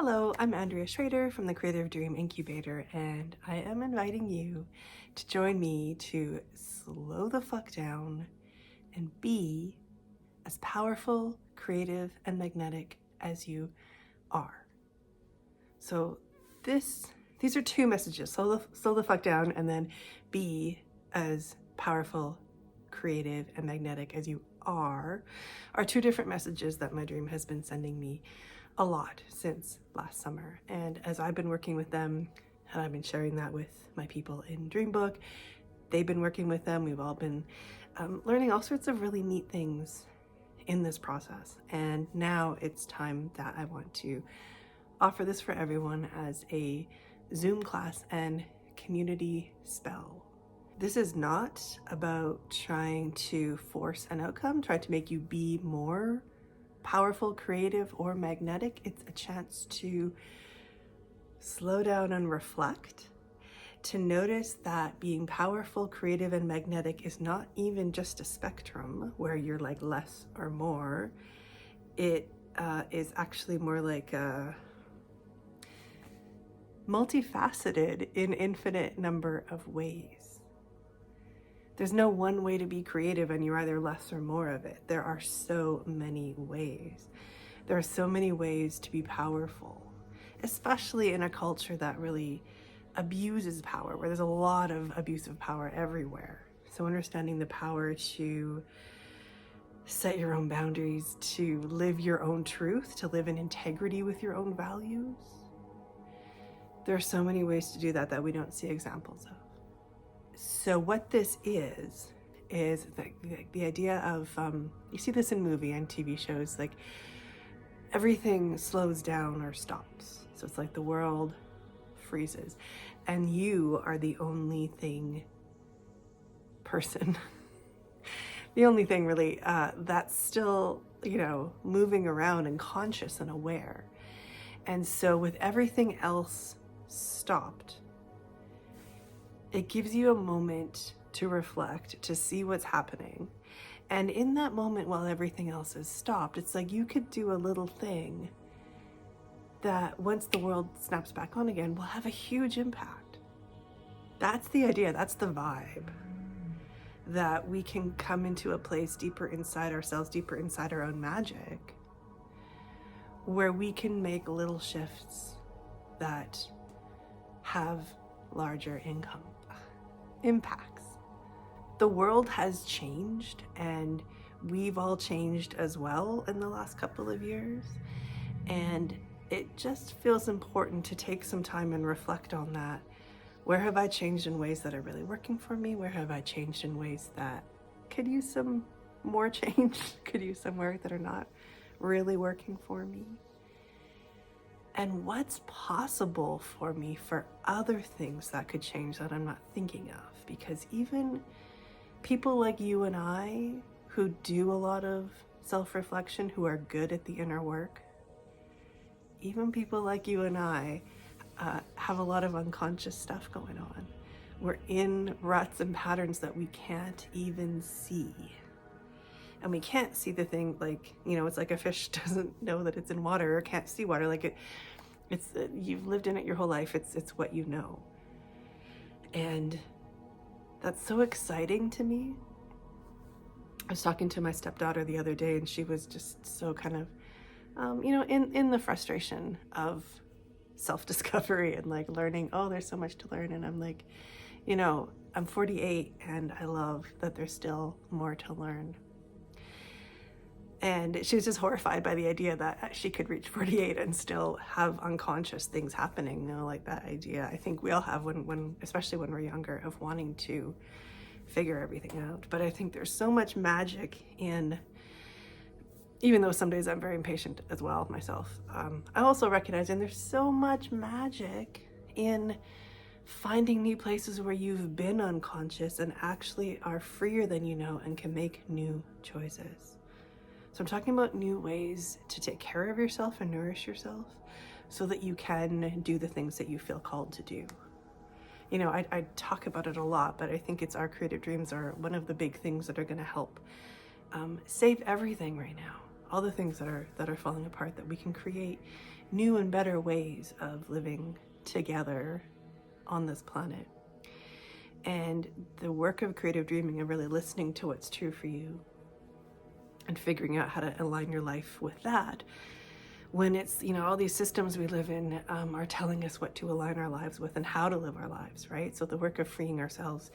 Hello, I'm Andrea Schrader from the Creative Dream Incubator, and I am inviting you to join me to slow the fuck down and be as powerful, creative, and magnetic as you are. So these are two messages: slow the fuck down, and then be as powerful, creative, and magnetic as you are two different messages that my dream has been sending me a lot since last summer. And as I've been working with them, and I've been sharing that with my people in Dreambook, they've been working with them. We've all been learning all sorts of really neat things in this process. And now it's time that I want to offer this for everyone as a Zoom class and community spell. This is not about trying to force an outcome, trying to make you be more powerful, creative, or magnetic. It's a chance to slow down and reflect, to notice that being powerful, creative, and magnetic is not even just a spectrum where you're like less or more. It is actually more like a multifaceted in infinite number of ways. There's no one way to be creative and you're either less or more of it. There are so many ways. There are so many ways to be powerful, especially in a culture that really abuses power, where there's a lot of abuse of power everywhere. So understanding the power to set your own boundaries, to live your own truth, to live in integrity with your own values. There are so many ways to do that we don't see examples of. So what this is the idea of, you see this in movie and TV shows, like everything slows down or stops. So it's like the world freezes and you are the only person, the only thing really that's still, moving around and conscious and aware. And so with everything else stopped, it gives you a moment to reflect, to see what's happening. And in that moment, while everything else is stopped, it's like you could do a little thing that once the world snaps back on again will have a huge impact. That's the idea, that's the vibe. That we can come into a place deeper inside ourselves, deeper inside our own magic, where we can make little shifts that have larger impacts. The world has changed and we've all changed as well in the last couple of years. And it just feels important to take some time and reflect on that. Where have I changed in ways that are really working for me? Where have I changed in ways that could use some more change, could use some work that are not really working for me? And what's possible for me for other things that could change that I'm not thinking of? Because even people like you and I who do a lot of self-reflection, who are good at the inner work, even people like you and I have a lot of unconscious stuff going on. We're in ruts and patterns that we can't even see. And we can't see the thing, like, it's like a fish doesn't know that it's in water or can't see water. Like it's you've lived in it your whole life. It's what you know. And that's so exciting to me. I was talking to my stepdaughter the other day and she was just so kind of, in the frustration of self-discovery and like learning, there's so much to learn. And I'm like, I'm 48 and I love that there's still more to learn. And she was just horrified by the idea that she could reach 48 and still have unconscious things happening, like that idea. I think we all have when especially when we're younger, of wanting to figure everything out. But I think there's so much magic in, even though some days I'm very impatient as well myself, I also recognize, and there's so much magic in finding new places where you've been unconscious and actually are freer than you know and can make new choices. So I'm talking about new ways to take care of yourself and nourish yourself so that you can do the things that you feel called to do. I talk about it a lot, but I think it's our creative dreams are one of the big things that are going to help save everything right now. all the things that are falling apart, that we can create new and better ways of living together on this planet. And the work of creative dreaming and really listening to what's true for you and figuring out how to align your life with that, when it's, you know, all these systems we live in are telling us what to align our lives with and how to live our lives, right? So the work of freeing ourselves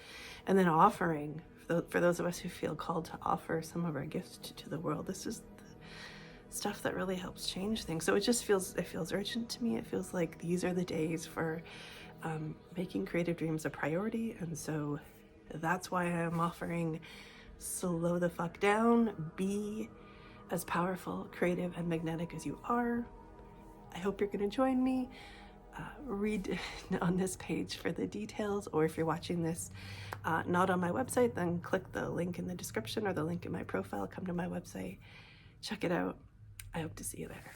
and then offering, for those of us who feel called to offer some of our gifts to the world, this is the stuff that really helps change things. So it just feels urgent to me. It feels like these are the days for making creative dreams a priority. And so that's why I'm offering Slow the Fuck Down, Be as Powerful, Creative, and Magnetic as You Are. I hope you're going to join me. Read on this page for the details, or if you're watching this not on my website, then click the link in the description or the link in my profile, come to my website, check it out. I hope to see you there.